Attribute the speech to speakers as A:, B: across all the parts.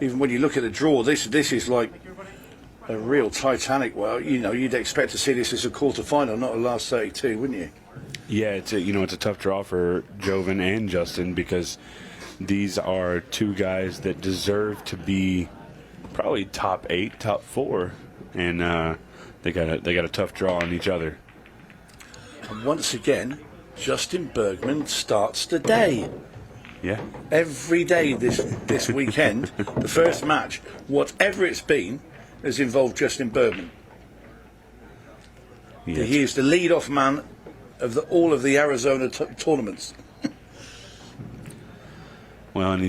A: even when you look at the draw, this is like a real Titanic. Well, you know, you'd expect to see this as a quarter-final, not a last 32, wouldn't you?
B: Yeah, it's a tough draw for Joven and Justin because these are two guys that deserve to be probably top 8, top 4, and they got a tough draw on each other.
A: And once again, Justin Bergman starts the day.
B: Yeah.
A: Every day this weekend, the first match, whatever it's been, has involved Justin Bergman.
B: Yes.
A: He is the lead-off man of all of the Arizona tournaments.
B: Well, and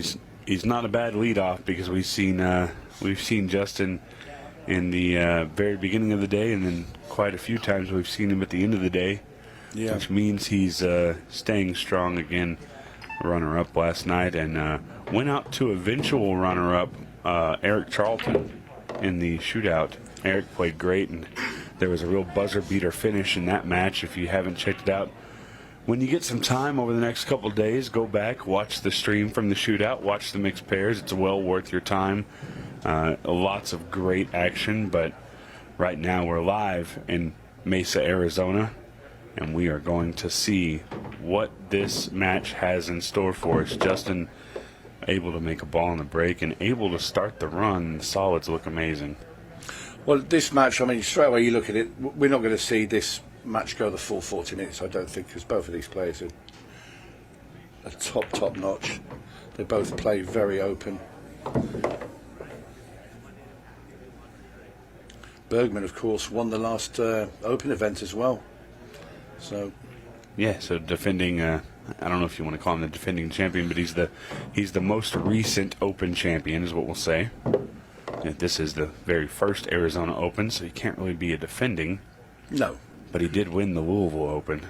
B: he's not a bad lead-off because we've seen Justin in the very beginning of the day, and then quite a few times we've seen him at the end of the day, which means he's staying strong again. Runner-up last night, and went out to eventual runner-up Eric Charlton in the shootout. Eric played great, and there was a real buzzer-beater finish in that match. If you haven't checked it out, when you get some time over the next couple of days, go back, watch the stream from the shootout, watch the mixed pairs. It's well worth your time. Lots of great action, but right now we're live in Mesa, Arizona, and we are going to see what this match has in store for us. Justin able to make a ball in the break and able to start the run. The solids look amazing. Well,
A: this match, I mean, straight away you look at it, we're not going to see this match go the full 40 minutes, I don't think, because both of these players are top notch. They both play very open. Bergman, of course, won the last Open event as well. So
B: defending, I don't know if you want to call him the defending champion, but he's the most recent Open champion is what we'll say. And this is the very first Arizona Open, so he can't really be a defending.
A: No.
B: But he did win the Louisville Open.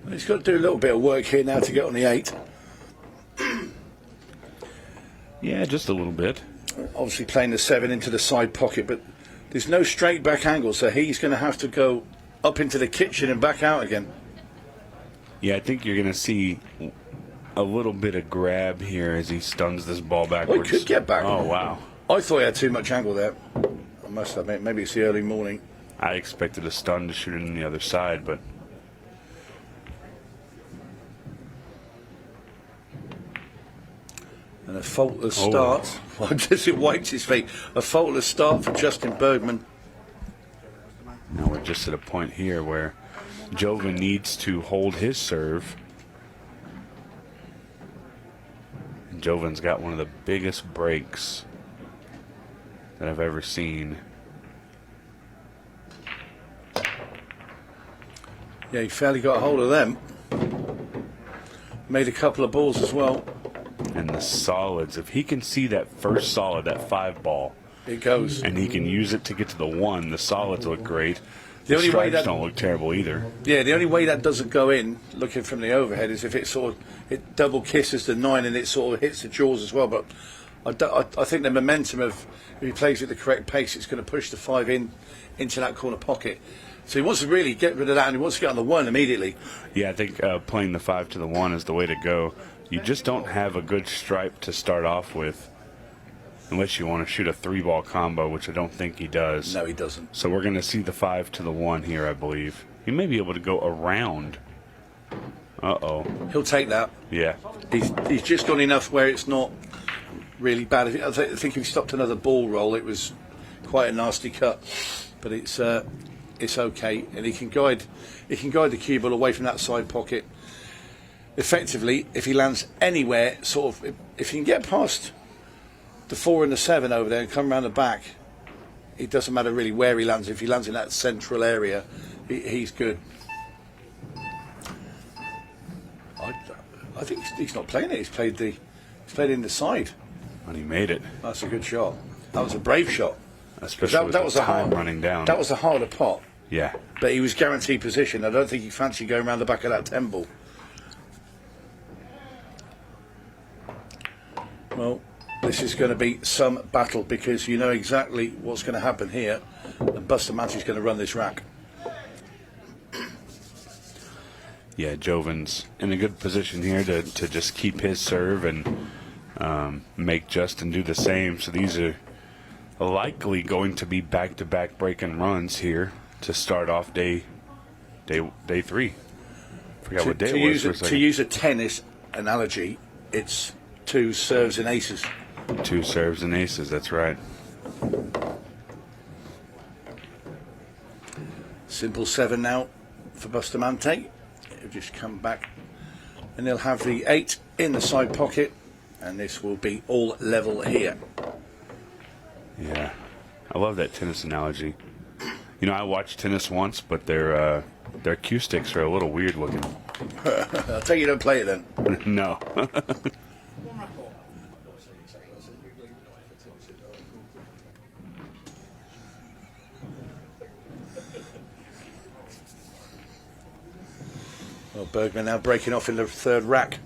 A: He's got to do a little bit of work here now to get on the 8.
B: Yeah, just a little bit.
A: Obviously playing the 7 into the side pocket, but there's no straight back angle, so he's going to have to go up into the kitchen and back out again.
B: Yeah, I think you're going to see a little bit of grab here as he stuns this ball backwards.
A: Oh, he could get back.
B: Oh, wow.
A: I thought he had too much angle there. I must admit, maybe it's the early morning.
B: I expected a stun to shoot it on the other side, but...
A: And a faultless start. Well, just it wiped his feet. A faultless start for Justin Bergman.
B: Now we're just at a point here where Joven needs to hold his serve. And Joven's got one of the biggest breaks that I've ever seen.
A: Yeah, he fairly got a hold of them. Made a couple of balls as well.
B: And the solids, if he can see that first solid, that 5 ball,
A: it goes.
B: And he can use it to get to the 1. The solids look great.
A: The only way
B: stripes don't look terrible either.
A: Yeah, the only way that doesn't go in, looking from the overhead, is if it double kisses the 9 and it sort of hits the jaws as well. But I think the momentum of, if he plays at the correct pace, it's going to push the 5 into that corner pocket. So he wants to really get rid of that, and he wants to get on the 1 immediately.
B: Yeah, I think playing the 5 to the 1 is the way to go. You just don't have a good stripe to start off with unless you want to shoot a 3-ball combo, which I don't think he does.
A: No, he doesn't.
B: So we're going to see the 5 to the 1 here, I believe. He may be able to go around. Uh-oh.
A: He'll take that.
B: Yeah.
A: He's just gone enough where it's not really bad. I think if he stopped another ball roll, it was quite a nasty cut. But it's okay, and he can guide the cue ball away from that side pocket. Effectively, if he lands anywhere, sort of, if he can get past the 4 and the 7 over there and come around the back, it doesn't matter really where he lands. If he lands in that central area, he's good. I think he's not playing it. He's played in the side.
B: And he made it.
A: That's a good shot. That was a brave shot.
B: Especially with the time running down.
A: That was a harder pot.
B: Yeah.
A: But he was guaranteed position. I don't think he fancied going around the back of that 10 ball. Well, this is going to be some battle because you know exactly what's going to happen here. And Bustamante's going to run this rack.
B: Yeah, Joven's in a good position here to just keep his serve and make Justin do the same. So these are likely going to be back-to-back break-and runs here to start off day 3. Forgot what day it was for a second.
A: To use a tennis analogy, it's 2 serves and aces.
B: 2 serves and aces, that's right.
A: Simple 7 now for Bustamante. He'll just come back and he'll have the 8 in the side pocket, and this will be all level here.
B: Yeah, I love that tennis analogy. You know, I watched tennis once, but their cue sticks are a little weird looking.
A: I'll tell you, don't play it then.
B: No.
A: Well, Bergman now breaking off in the 3rd rack.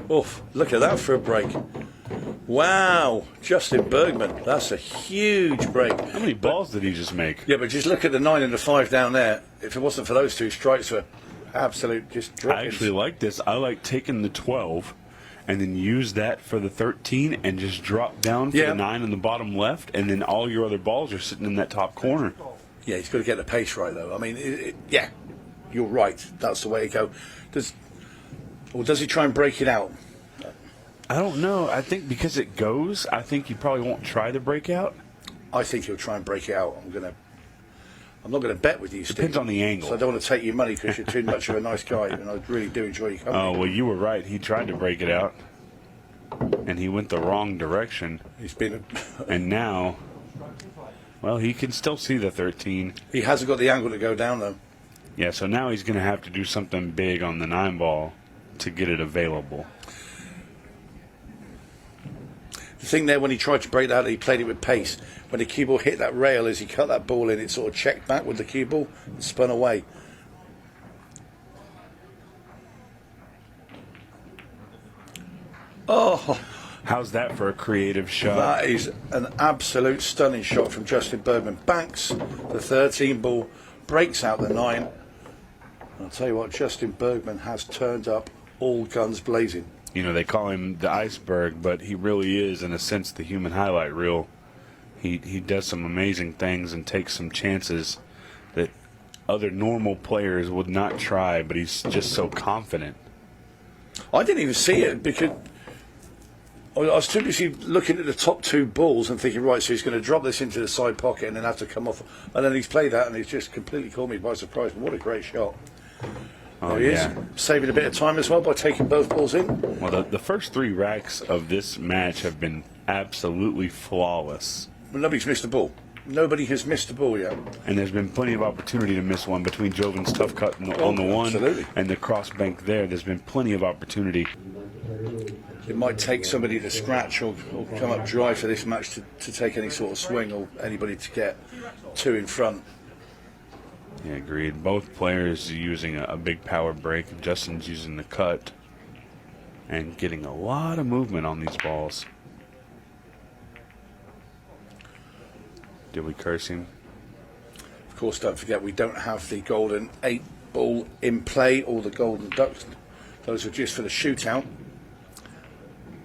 A: Oof, look at that for a break. Wow, Justin Bergman, that's a huge break.
B: How many balls did he just make?
A: Yeah, but just look at the 9 and the 5 down there. If it wasn't for those 2 strikes, were absolute just drop-ins.
B: I actually like this. I like taking the 12 and then use that for the 13 and just drop down for the 9 in the bottom left, and then all your other balls are sitting in that top corner.
A: Yeah, he's got to get the pace right, though. I mean, yeah, you're right. That's the way to go. Does he try and break it out?
B: I don't know. I think because it goes, I think you probably won't try the breakout.
A: I think he'll try and break it out. I'm not going to bet with you, Steve.
B: Depends on the angle.
A: So I don't want to take your money because you're too much of a nice guy, and I really do enjoy your company.
B: Oh, well, you were right. He tried to break it out, and he went the wrong direction.
A: He's been...
B: And now, well, he can still see the 13.
A: He hasn't got the angle to go down, though.
B: Yeah, so now he's going to have to do something big on the 9 ball to get it available.
A: The thing there, when he tried to break that, he played it with pace. When the cue ball hit that rail, as he cut that ball in, it sort of checked back with the cue ball and spun away. Oh,
B: how's that for a creative shot?
A: That is an absolute stunning shot from Justin Bergman. Banks the 13 ball, breaks out the 9. I'll tell you what, Justin Bergman has turned up all guns blazing.
B: You know, they call him the iceberg, but he really is, in a sense, the human highlight reel. He does some amazing things and takes some chances that other normal players would not try, but he's just so confident.
A: I didn't even see it because I was too busy looking at the top 2 balls and thinking, right, so he's going to drop this into the side pocket and then have to come off. And then he's played that and he's just completely caught me by surprise. But what a great shot. There he is, saving a bit of time as well by taking both balls in.
B: Well, the first 3 racks of this match have been absolutely flawless.
A: Well, nobody's missed a ball. Nobody has missed a ball yet.
B: And there's been plenty of opportunity to miss one between Joven's tough cut on the 1
A: absolutely.
B: And the cross bank there. There's been plenty of opportunity.
A: It might take somebody to scratch or come up dry for this match to take any sort of swing, or anybody to get 2 in front.
B: Yeah, agreed. Both players are using a big power break. Justin's using the cut and getting a lot of movement on these balls. Did we curse him?
A: Of course, don't forget we don't have the golden 8 ball in play or the golden ducks. Those are just for the shootout.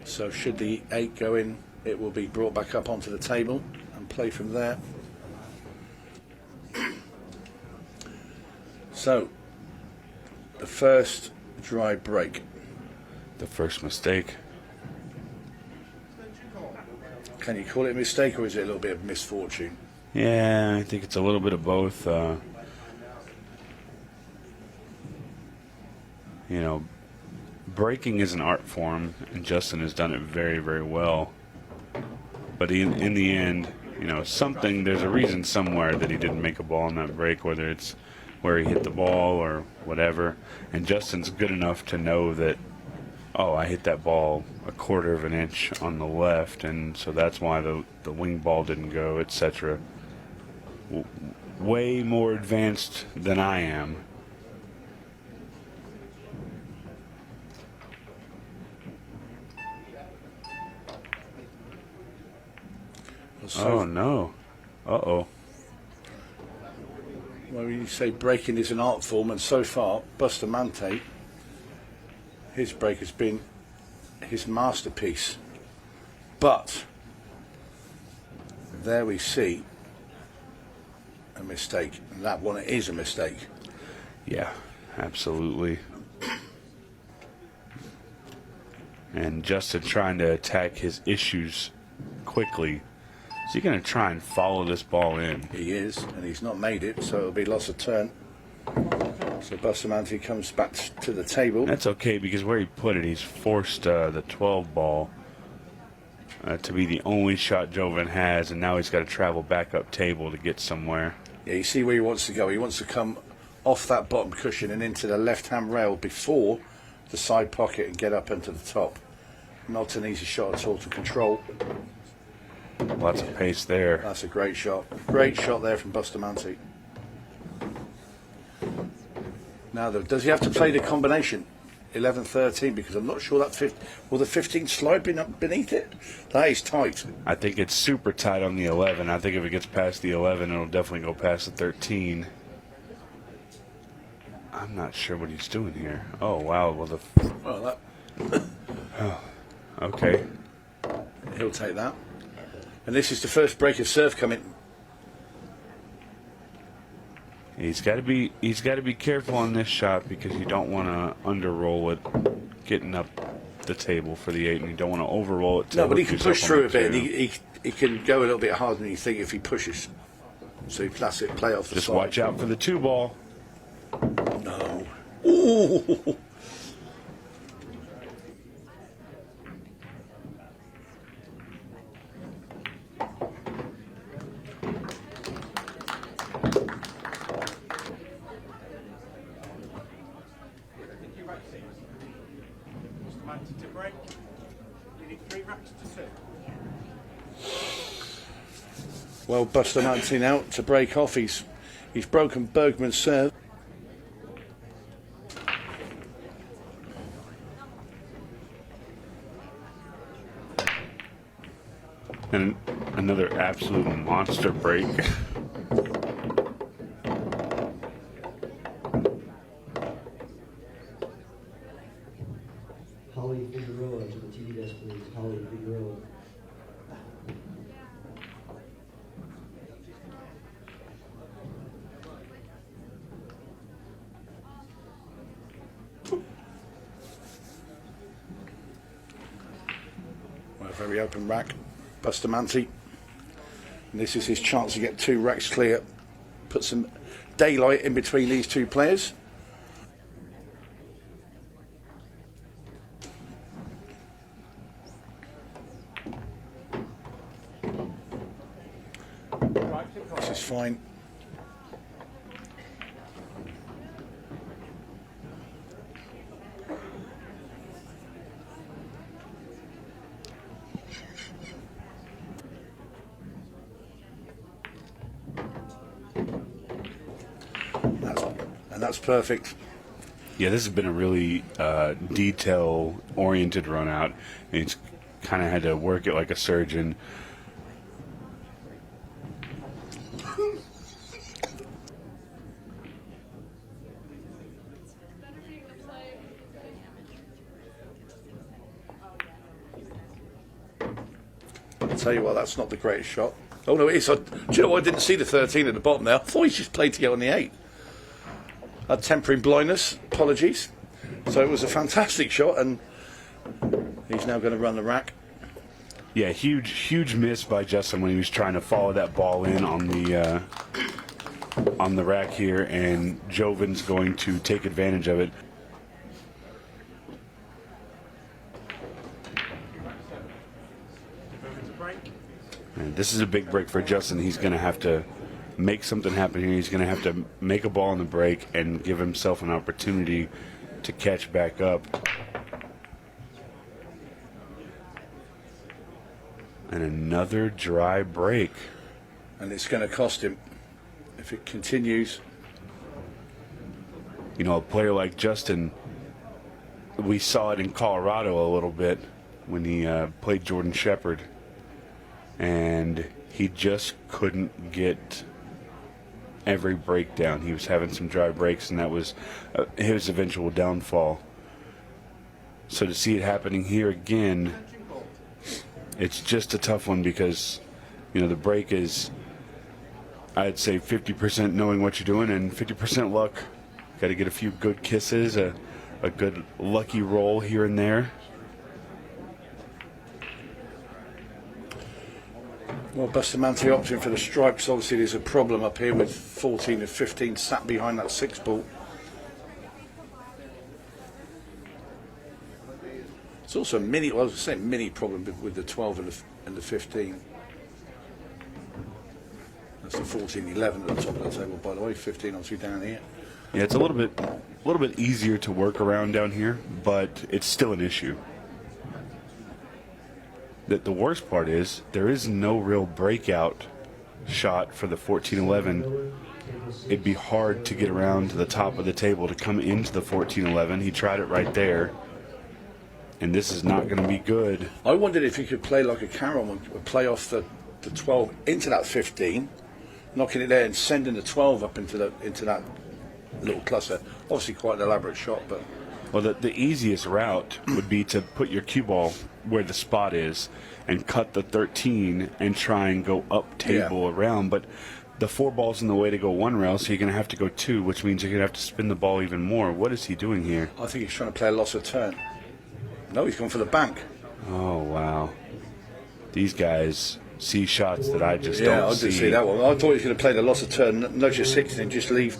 A: So should the 8 go in, it will be brought back up onto the table and play from there. So, the first dry break.
B: The first mistake.
A: Can you call it a mistake, or is it a little bit of misfortune?
B: Yeah, I think it's a little bit of both. You know, breaking is an art form, and Justin has done it very, very well. But in the end, you know, there's a reason somewhere that he didn't make a ball on that break, whether it's where he hit the ball or whatever. And Justin's good enough to know that, oh, I hit that ball a 1/4 of an inch on the left, and so that's why the wing ball didn't go, etc. Way more advanced than I am.
A: So,
B: oh, no. Uh-oh.
A: Well, you say breaking is an art form, and so far, Bustamante, his break has been his masterpiece. But there we see a mistake, and that one is a mistake.
B: Yeah, absolutely. And Justin trying to attack his issues quickly. Is he going to try and follow this ball in?
A: He is, and he's not made it, so it'll be loss of turn. So Bustamante comes back to the table.
B: That's okay, because where he put it, he's forced the 12 ball to be the only shot Joven has, and now he's got to travel back up table to get somewhere.
A: Yeah, you see where he wants to go. He wants to come off that bottom cushion and into the left-hand rail before the side pocket and get up into the top. Not an easy shot at all to control.
B: Lots of pace there.
A: That's a great shot. Great shot there from Bustamante. Now, does he have to play the combination 11-13? Because I'm not sure that will the 15 slide beneath it? That is tight.
B: I think it's super tight on the 11. I think if it gets past the 11, it'll definitely go past the 13. I'm not sure what he's doing here. Oh, wow. Well, oh, okay.
A: He'll take that. And this is the first break of serve coming.
B: He's got to be careful on this shot, because you don't want to underroll it, getting up the table for the 8, and you don't want to overroll it.
A: No, but he can push through a bit, and he can go a little bit harder than you think if he pushes. So that's it. Play off the
B: Just
A: side.
B: watch out for the 2 ball.
A: No. Ooh.
C: To break, you need 3 racks to 2.
A: Well, Bustamante now to break off. He's broken Bergman's serve.
B: And another absolute monster break.
D: Holly Figueroa to the TV desk, please. Holly Figueroa.
A: Well, very open rack. Bustamante. And this is his chance to get 2 racks clear. Put some daylight in between these 2 players. This is fine. That's perfect.
B: Yeah, this has been a really detail-oriented run out. He's kind of had to work it like a surgeon.
A: I'll tell you what, that's not the greatest shot. Oh no, it is. Do you know what? I didn't see the 13 at the bottom there. I thought he just played to get on the 8. Tempering blindness, apologies. So it was a fantastic shot, and he's now going to run the rack.
B: Yeah, huge miss by Justin when he was trying to follow that ball in on the rack here, and Joven's going to take advantage of it. And this is a big break for Justin. He's going to have to make something happen here. He's going to have to make a ball on the break and give himself an opportunity to catch back up. And another dry break.
A: And it's going to cost him if it continues.
B: You know, a player like Justin, we saw it in Colorado a little bit when he played Jordan Shepherd. And he just couldn't get every breakdown. He was having some dry breaks, and that was his eventual downfall. So to see it happening here again, it's just a tough one because, you know, the break is, I'd say 50% knowing what you're doing and 50% luck. Got to get a few good kisses, a good lucky roll here and there.
A: Well, Bustamante opting for the stripes. Obviously, there's a problem up here with 14 and 15 sat behind that 6 ball. It's also a mini, well, I was saying mini problem with the 12 and the 15. That's the 14-11 at the top of the table, by the way. 15 obviously down here.
B: Yeah, it's a little bit easier to work around down here, but it's still an issue. The worst part is there is no real breakout shot for the 14-11. It'd be hard to get around to the top of the table to come into the 14-11. He tried it right there, and this is not going to be good.
A: I wondered if he could play like a Carroll and play off the 12 into that 15, knocking it there and sending the 12 up into that little cluster. Obviously quite an elaborate shot, but...
B: Well, the easiest route would be to put your cue ball where the spot is and cut the 13 and try and go up table around. But the 4 ball's in the way to go 1 rail, so you're going to have to go 2, which means you're going to have to spin the ball even more. What is he doing here?
A: I think he's trying to play a loss of turn. No, he's gone for the bank.
B: Oh, wow. These guys see shots that I just don't
A: I
B: see.
A: did see that one. I thought he was going to play the loss of turn, nudge your 16 and just leave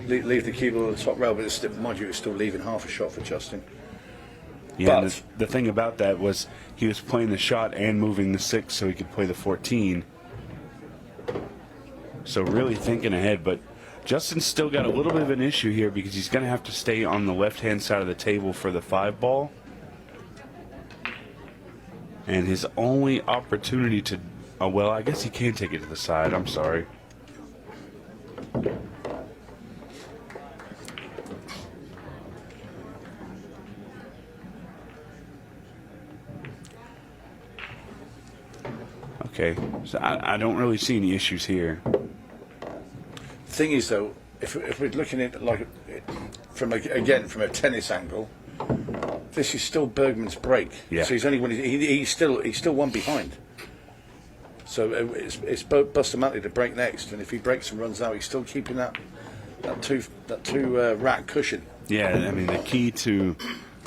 A: the cue ball on the top rail, but it's, mind you, it's still leaving half a shot for Justin.
B: Yeah,
A: but
B: the thing about that was he was playing the shot and moving the 6 so he could play the 14. So really thinking ahead, but Justin's still got a little bit of an issue here because he's going to have to stay on the left-hand side of the table for the 5 ball. And his only opportunity to... Oh, well, I guess he can take it to the side. I'm sorry. Okay, so I don't really see any issues here.
A: the thing is, though, if we're looking at it like from a tennis angle, this is still Bergman's break.
B: Yeah.
A: So he's only he's still one behind. So it's Bustamante to break next, and if he breaks and runs out, he's still keeping that two rack cushion.
B: Yeah, I mean the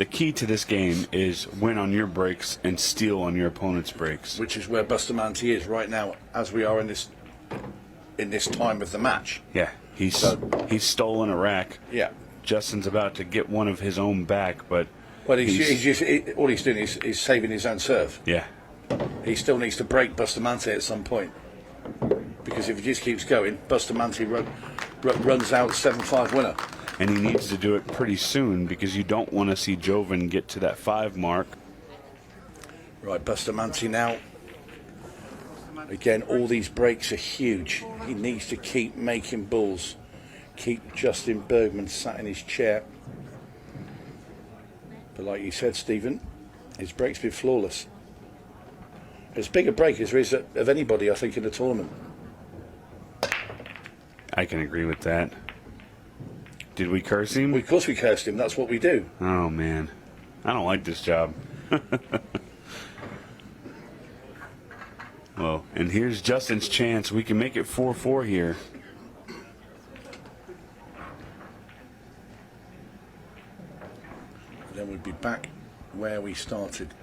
B: key to this game is win on your breaks and steal on your opponent's breaks.
A: Which is where Bustamante is right now, as we are in this time of the match.
B: Yeah, he's stolen a rack.
A: Yeah.
B: Justin's about to get one of his own back, but
A: all he's doing is saving his own serve.
B: Yeah.
A: He still needs to break Bustamante at some point, because if he just keeps going, Bustamante runs out 7-5 winner.
B: And he needs to do it pretty soon because you don't want to see Joven get to that 5 mark.
A: Right, Bustamante now. Again, all these breaks are huge. He needs to keep making balls. Keep Justin Bergman sat in his chair. But like you said, Stephen, his break's been flawless. As big a break as there is of anybody, I think, in the tournament.
B: I can agree with that. Did we curse him?
A: Of course we cursed him. That's what we do.
B: Oh, man. I don't like this job. Well, and here's Justin's chance. We can make it 4-4 here.
A: And then we'll be back where we started.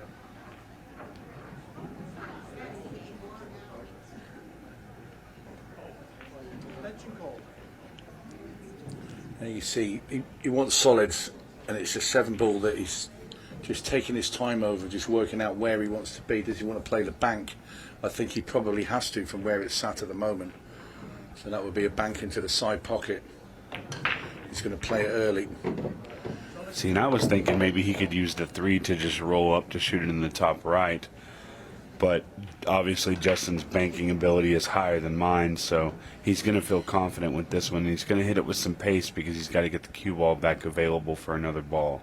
A: And you see, he wants solids, and it's a 7-ball that he's just taking his time over, just working out where he wants to be. Does he want to play the bank? I think he probably has to from where it's sat at the moment. So that would be a bank into the side pocket. He's going to play it early.
B: See, and I was thinking maybe he could use the 3 to just roll up to shoot it in the top right. But obviously Justin's banking ability is higher than mine, so he's going to feel confident with this one. He's going to hit it with some pace because he's got to get the cue ball back available for another ball.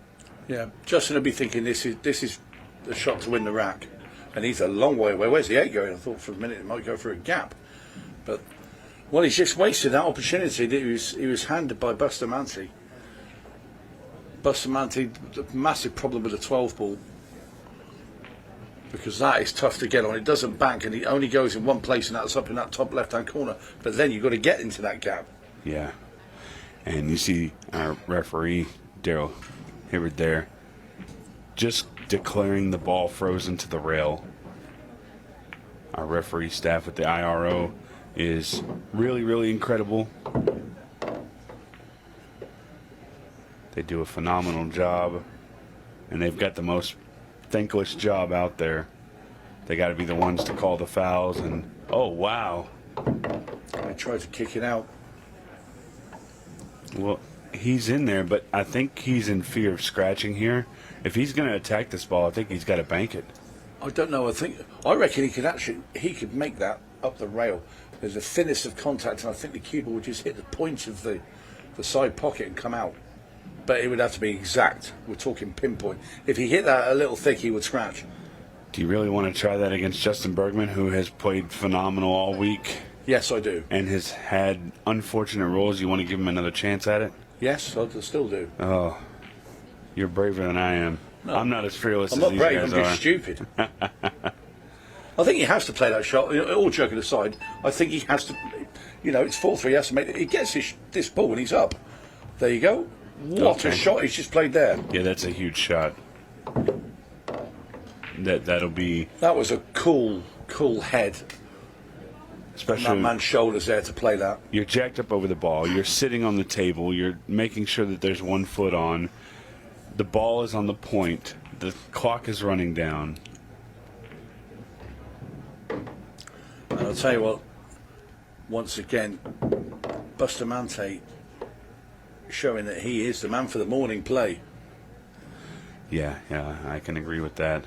A: Yeah, Justin will be thinking this is the shot to win the rack. And he's a long way away. Where's the 8 going? I thought for a minute it might go for a gap. But Well, he's just wasted that opportunity that he was handed by Bustamante. Bustamante, the massive problem with the 12 ball, because that is tough to get on. It doesn't bank, and it only goes in one place, and that's up in that top left-hand corner. But then you've got to get into that gap.
B: Yeah. And you see our referee, Daryl Hibbard, there, just declaring the ball frozen to the rail. Our referee staff at the IRO is really, really incredible. They do a phenomenal job, and they've got the most thankless job out there. They got to be the ones to call the fouls, and oh wow,
A: I tried to kick it out.
B: well, he's in there, but I think he's in fear of scratching here. If he's going to attack this ball, I think he's got to bank it.
A: I don't know. I reckon he could make that up the rail. There's a thinness of contact, and I think the cue ball would just hit the point of the side pocket and come out. But it would have to be exact. We're talking pinpoint. If he hit that a little thick, he would scratch.
B: Do you really want to try that against Justin Bergman, who has played phenomenal all week
A: Yes, I do.
B: and has had unfortunate rolls? You want to give him another chance at it?
A: Yes, I still do.
B: Oh, you're braver than I am.
A: No.
B: I'm not as fearless
A: I'm
B: as
A: not
B: these
A: brave. I'm
B: guys
A: just
B: are.
A: stupid. I think he has to play that shot. All joking aside, I think he has to. It's 4-3. He has to make. He gets this ball and he's up. There you go. What a
B: Okay.
A: shot he's just played there.
B: Yeah, that's a huge shot. That'll be
A: That was a cool head on
B: especially.
A: that man's shoulders there to play that.
B: You're jacked up over the ball. You're sitting on the table. You're making sure that there's 1 foot on. The ball is on the point. The clock is running down.
A: And I'll tell you what, once again, Bustamante showing that he is the man for the morning play.
B: Yeah, I can agree with that.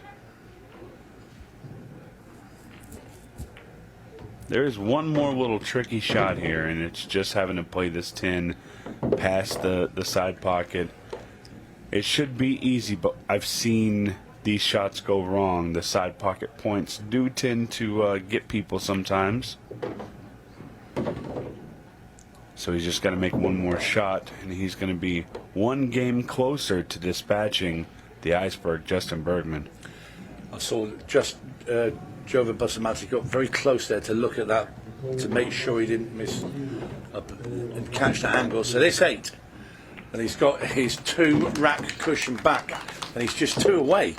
B: There is one more little tricky shot here, and it's just having to play this 10 past the side pocket. It should be easy, but I've seen these shots go wrong. The side pocket points do tend to get people sometimes. So he's just got to make one more shot, and he's going to be one game closer to dispatching the iceberg, Justin Bergman.
A: I saw Joven Bustamante got very close there to look at that to make sure he didn't miss and catch that angle. So this 8, and he's got his 2 rack cushion back, and he's just 2 away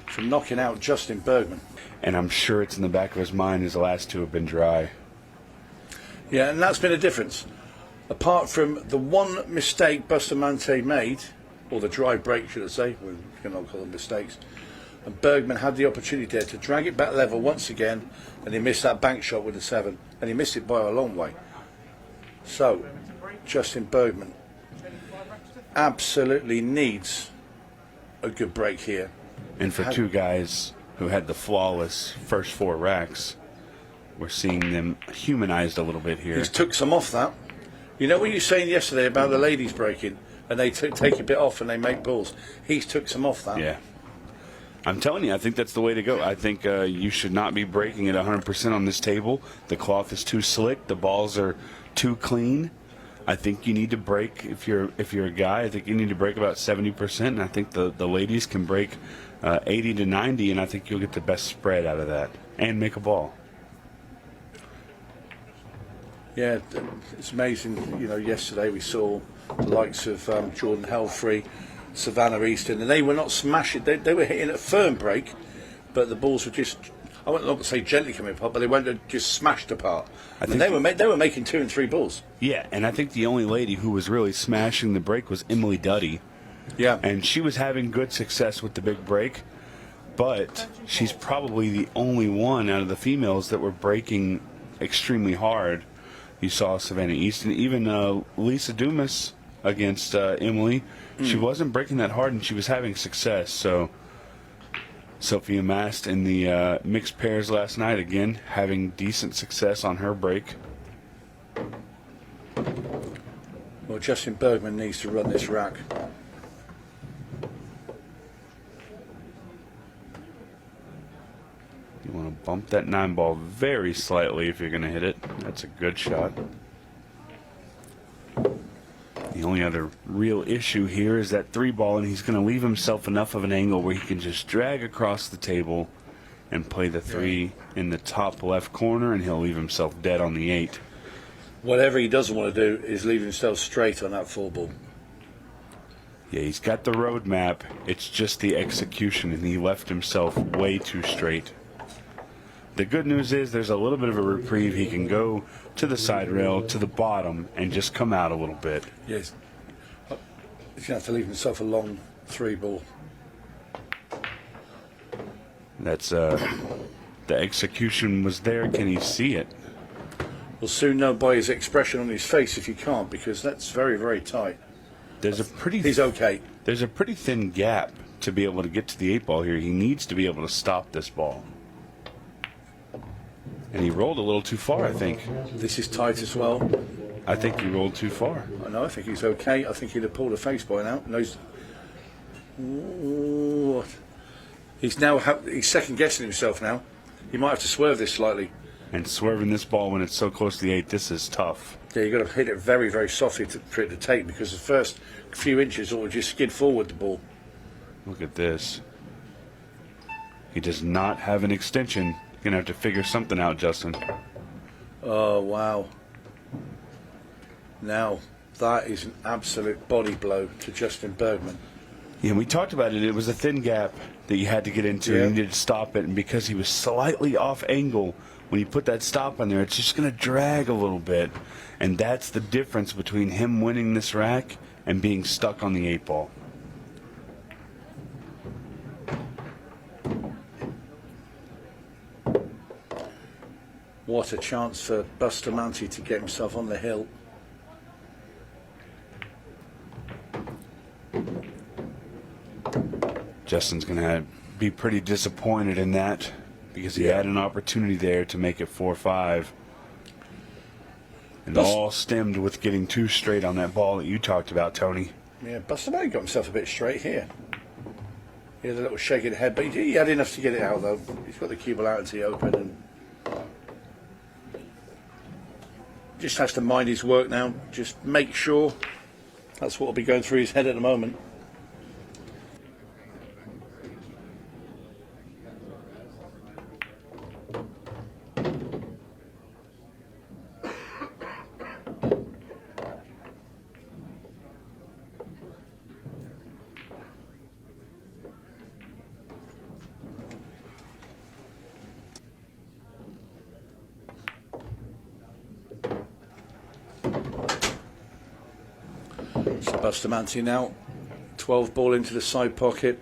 A: from knocking out Justin Bergman.
B: And I'm sure it's in the back of his mind his last 2 have been dry.
A: Yeah, and that's been a difference. Apart from the one mistake Bustamante made, or the dry break, should I say, we cannot call them mistakes, and Bergman had the opportunity there to drag it back level once again, and he missed that bank shot with the 7, and he missed it by a long way. So, Justin Bergman absolutely needs a good break here.
B: And for 2 guys who had the flawless first 4 racks, we're seeing them humanized a little bit here.
A: He's took some off that. You know what you were saying yesterday about the ladies breaking, and they take a bit off and they make balls? He's took some off that.
B: Yeah. I'm telling you, I think that's the way to go. I think you should not be breaking it 100% on this table. The cloth is too slick. The balls are too clean. I think you need to break, if you're a guy, I think you need to break about 70%, and I think the ladies can break 80 to 90, and I think you'll get the best spread out of that and make a ball.
A: Yeah, it's amazing. Yesterday we saw the likes of Jordan Helfrey, Savannah Easton, and they were not smashing. They were hitting a firm break, but the balls were just, I wouldn't want to say gently coming apart, but they weren't just smashed apart. And they were making 2 and 3 balls.
B: Yeah, and I think the only lady who was really smashing the break was Emily Duddy.
A: Yeah.
B: And she was having good success with the big break, but she's probably the only one out of the females that were breaking extremely hard. You saw Savannah Easton, even Lisa Dumas against Emily. She wasn't breaking that hard, and she was having success. So Sophia Mast in the mixed pairs last night, again, having decent success on her break.
A: Well, Justin Bergman needs to run this rack.
B: You want to bump that 9 ball very slightly if you're going to hit it. That's a good shot. The only other real issue here is that 3-ball, and he's going to leave himself enough of an angle where he can just drag across the table and play the 3 in the top left corner, and he'll leave himself dead on the 8.
A: Whatever he doesn't want to do is leave himself straight on that 4-ball.
B: Yeah, he's got the roadmap. It's just the execution, and he left himself way too straight. The good news is there's a little bit of a reprieve. He can go to the side rail, to the bottom, and just come out a little bit.
A: Yes. He's going to have to leave himself a long 3-ball.
B: That's the execution was there. Can he see it?
A: We'll soon know by his expression on his face if you can't, because that's very, very tight.
B: There's a pretty
A: He's okay.
B: There's a pretty thin gap to be able to get to the 8-ball here. He needs to be able to stop this ball. And he rolled a little too far, I think.
A: This is tight as well.
B: I think he rolled too far.
A: I know, I think he's okay. I think he'd have pulled a face by now. No, he's now he's second guessing himself now. He might have to swerve this slightly.
B: And swerving this ball when it's so close to the 8, this is tough.
A: Yeah, you've got to hit it very, very softly for it to take, because the first few inches ought to just skid forward the ball.
B: Look at this. He does not have an extension. You're going to have to figure something out, Justin.
A: Oh, wow. Now, that is an absolute body blow to Justin Bergman.
B: Yeah, we talked about it. It was a thin gap that you had to get into.
A: Yeah.
B: You needed to stop it. And because he was slightly off angle, when you put that stop on there, it's just going to drag a little bit. And that's the difference between him winning this rack and being stuck on the 8-ball.
A: What a chance for Bustamante to get himself on the hill.
B: Justin's going to be pretty disappointed in that, because he had an opportunity there to make it 4-5. And all stemmed with getting too straight on that ball that you talked about, Tony.
A: Yeah, Bustamante got himself a bit straight here. He had a little shake of the head, but he had enough to get it out, though. He's got the cue ball out into the open, and just has to mind his work now. Just make sure. That's what will be going through his head at the moment. Bustamante now, 12-ball into the side pocket.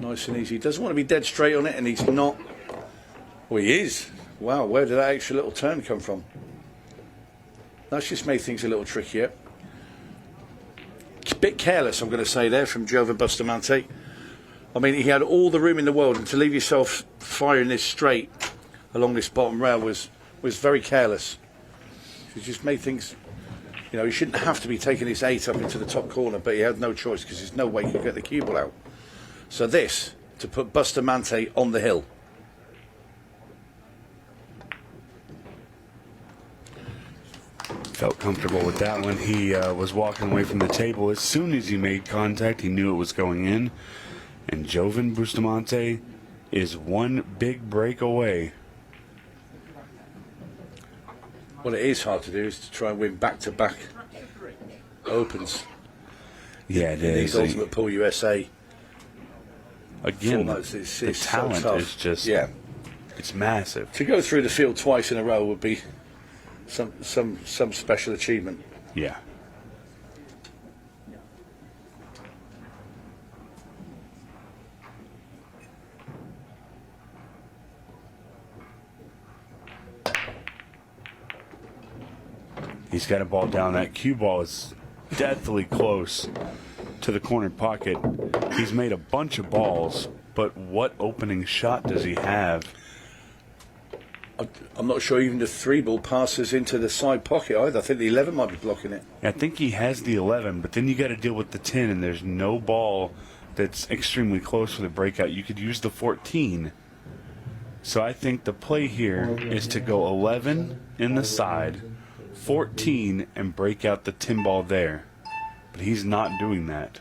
A: Nice and easy. Doesn't want to be dead straight on it, and he's not. Well, he is. Wow, where did that extra little turn come from? That's just made things a little trickier. A bit careless, I'm going to say there, from Joven Bustamante. I mean, he had all the room in the world, and to leave yourself firing this straight along this bottom rail was very careless. He just made things, you know, he shouldn't have to be taking this 8 up into the top corner, but he had no choice because there's no way he could get the cue ball out. So this, to put Bustamante on the hill.
B: Felt comfortable with that one. He was walking away from the table. As soon as he made contact, he knew it was going in. And Joven Bustamante is one big break away.
A: What it is hard to do is to try and win back-to-back opens.
B: Yeah, it
A: in
B: is.
A: these Ultimate Pool USA.
B: Again,
A: formats.
B: the
A: It's
B: talent
A: so tough.
B: is just, it's massive.
A: To go through the field twice in a row would be some special achievement.
B: Yeah. He's got a ball down. That cue ball is deathly close to the corner pocket. He's made a bunch of balls, but what opening shot does he have?
A: I'm not sure even the 3-ball passes into the side pocket either. I think the 11 might be blocking it.
B: I think he has the 11, but then you got to deal with the 10, and there's no ball that's extremely close for the breakout. You could use the 14. So I think the play here is to go 11 in the side, 14, and break out the 10 ball there. But he's not doing that.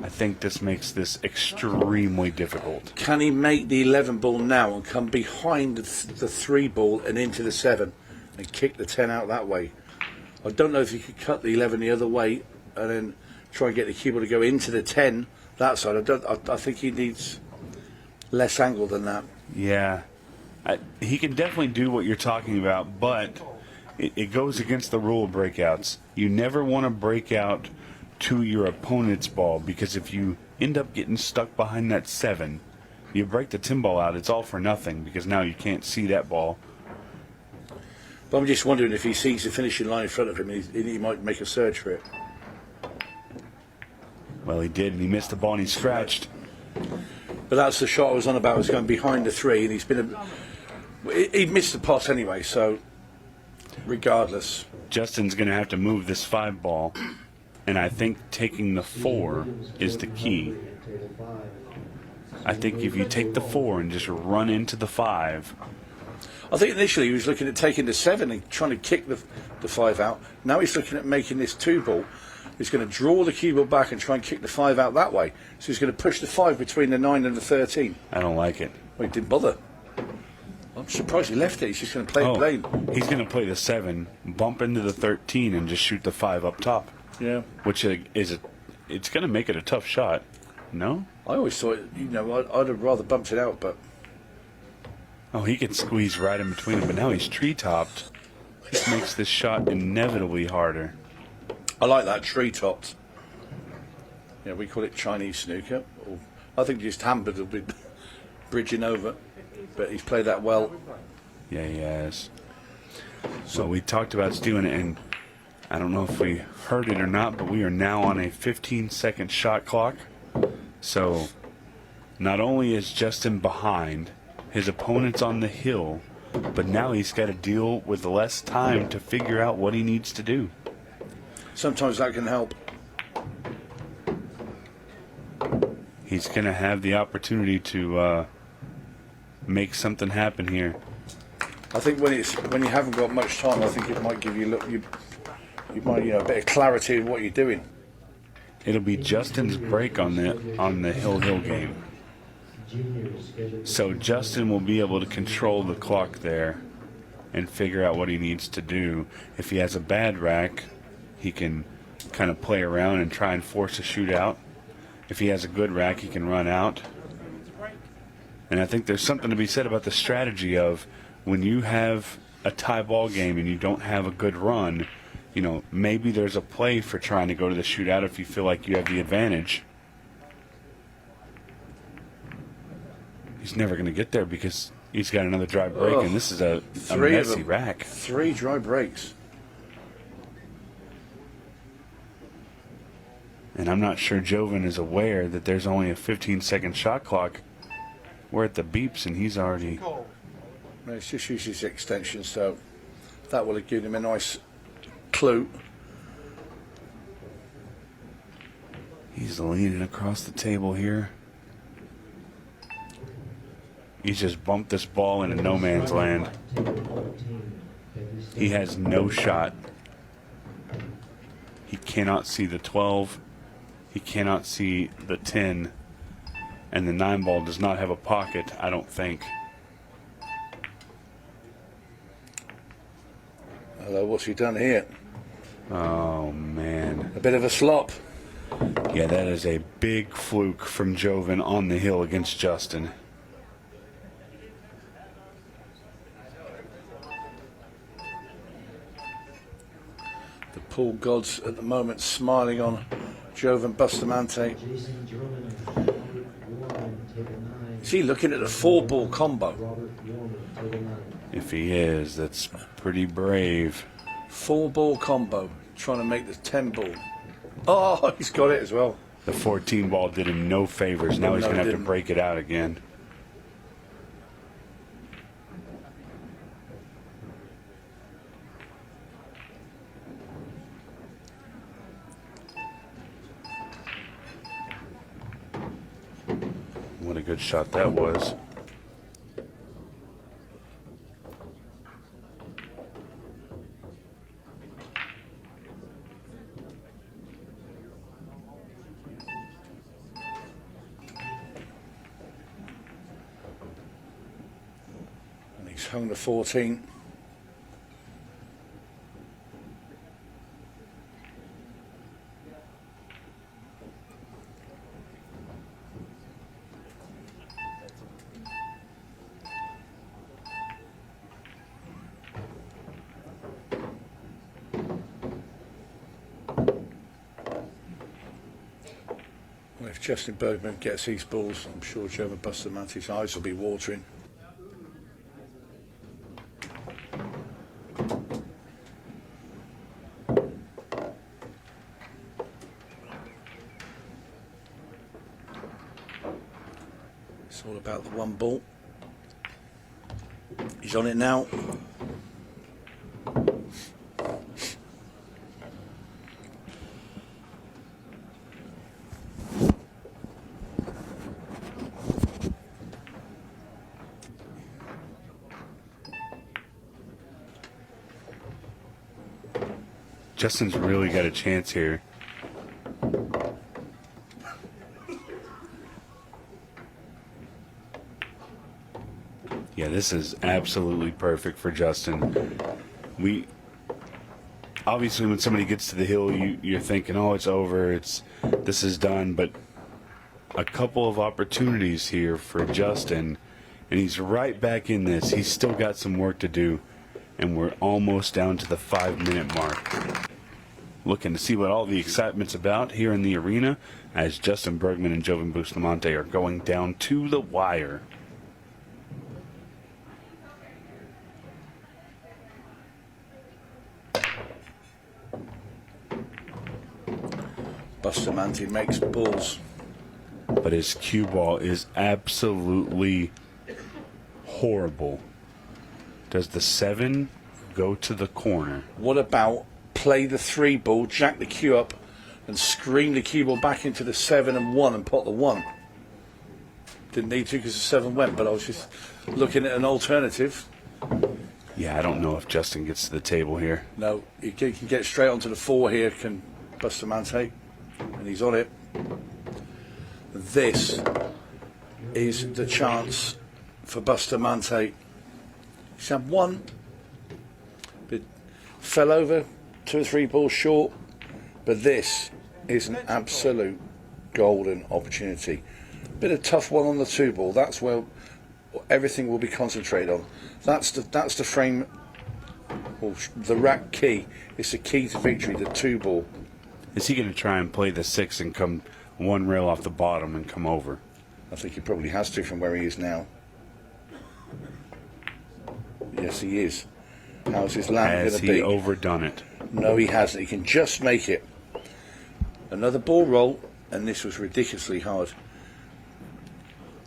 B: I think this makes this extremely difficult.
A: Can he make the 11 ball now and come behind the 3 ball and into the 7 and kick the 10 out that way? I don't know if he could cut the 11 the other way and then try and get the cue ball to go into the 10 that side. I think he needs less angle than that.
B: Yeah. He can definitely do what you're talking about, but it goes against the rule of breakouts. You never want to break out to your opponent's ball, because if you end up getting stuck behind that 7, you break the 10 ball out, it's all for nothing, because now you can't see that ball.
A: But I'm just wondering if he sees the finishing line in front of him, he might make a surge for it.
B: Well, he did, and he missed the ball, and he scratched.
A: But that's the shot I was on about, was going behind the 3, and he missed the pot anyway, so regardless.
B: Justin's going to have to move this 5 ball, and I think taking the 4 is the key. I think if you take the 4 and just run into the 5.
A: I think initially he was looking at taking the 7 and trying to kick the 5 out. Now he's looking at making this 2 ball. He's going to draw the cue ball back and try and kick the 5 out that way. So he's going to push the 5 between the 9 and the 13.
B: I don't like it.
A: Well, he didn't bother. I'm surprised he left it. He's just going to play it plain.
B: He's going to play the 7, bump into the 13, and just shoot the 5 up top.
A: Yeah.
B: Which it's going to make it a tough shot. No?
A: I always thought, I'd have rather bumped it out, but...
B: Oh, he can squeeze right in between them, but now he's tree-topped. This makes this shot inevitably harder.
A: I like that, tree-topped. Yeah, we call it Chinese snooker. Or I think just hampered a bit, bridging over. But he's played that well.
B: Yeah, he has. So we talked about doing it, and I don't know if we heard it or not, but we are now on a 15-second shot clock. So not only is Justin behind, his opponent's on the hill, but now he's got to deal with less time to figure out what he needs to do.
A: Sometimes that can help.
B: He's going to have the opportunity to make something happen here.
A: I think when you haven't got much time, I think it might give you a bit of clarity in what you're doing.
B: It'll be Justin's break on the hill game. So Justin will be able to control the clock there and figure out what he needs to do. If he has a bad rack, he can kind of play around and try and force a shootout. If he has a good rack, he can run out. And I think there's something to be said about the strategy of when you have a tie ball game and you don't have a good run, maybe there's a play for trying to go to the shootout if you feel like you have the advantage. He's never going to get there because he's got another dry break, and this is a messy rack.
A: 3 dry breaks.
B: And I'm not sure Joven is aware that there's only a 15-second shot clock. We're at the beeps, and he's already...
A: No, it's just used his extension, so that will have given him a nice clue.
B: He's leaning across the table here. He's just bumped this ball into no man's land. He has no shot. He cannot see the 12. He cannot see the 10. And the 9 ball does not have a pocket, I don't think.
A: Hello, what's he done here?
B: Oh, man.
A: A bit of a slop.
B: Yeah, that is a big fluke from Joven on the hill against Justin.
A: The pool gods at the moment smiling on Joven Bustamante. Is he looking at a 4-ball combo?
B: If he is, that's pretty brave.
A: 4-ball combo, trying to make the 10-ball. Oh, he's got it as well.
B: The 14 ball did him no favors. Now he's going to have to break it out again. good shot that was.
A: And he's hung to 14. Well, if Justin Bergman gets these balls, I'm sure Joven Bustamante's eyes will be watering. It's all about the one ball. He's on it now.
B: Justin's really got a chance here. Yeah, this is absolutely perfect for Justin. Obviously when somebody gets to the hill, you're thinking, oh, it's over, this is done. But a couple of opportunities here for Justin, and he's right back in this. He's still got some work to do, and we're almost down to the 5-minute mark. Looking to see what all the excitement's about here in the arena as Justin Bergman and Joven Bustamante are going down to the wire.
A: Bustamante makes balls.
B: But his cue ball is absolutely horrible. Does the 7 go to the corner?
A: What about play the 3 ball, jack the cue up, and scream the cue ball back into the 7 and 1 and pot the 1? Didn't need to because the 7 went, but I was just looking at an alternative.
B: Yeah, I don't know if Justin gets to the table here.
A: No, he can get straight onto the 4 here, can Bustamante, and he's on it. This is the chance for Bustamante. He's had 1, but fell over 2 or 3 balls short, but this is an absolute golden opportunity. Bit of tough one on the 2 ball. That's where everything will be concentrated on. That's the frame, or the rack key. It's the key to victory. The 2 ball.
B: Is he going to try and play the 6 and come 1 rail off the bottom and come over?
A: I think he probably has to from where he is now. Yes, he is. How's his land going to be?
B: Has he overdone it?
A: No, he hasn't. He can just make it. Another ball roll, and this was ridiculously hard.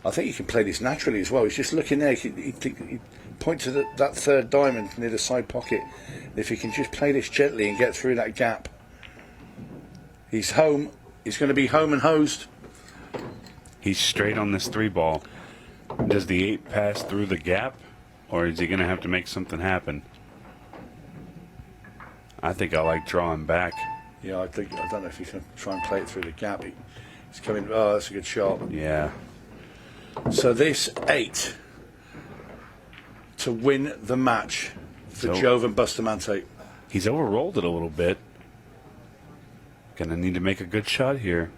A: I think he can play this naturally as well. He's just looking there. He point to that 3rd diamond near the side pocket. If he can just play this gently and get through that gap, he's home. He's going to be home and hosed.
B: He's straight on this 3 ball. Does the 8 pass through the gap, or is he going to have to make something happen? I think I like drawing back.
A: Yeah, I don't know if he's going to try and play it through the gap. He's coming. Oh, that's a good shot.
B: Yeah.
A: So this 8 to win the match for Joven Bustamante.
B: He's overrolled it a little bit. Gonna need to make a good shot here.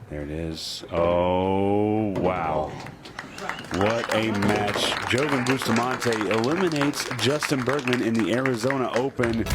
B: There it is. Oh, wow. What a match. Joven Bustamante eliminates Justin Bergman in the Arizona Open.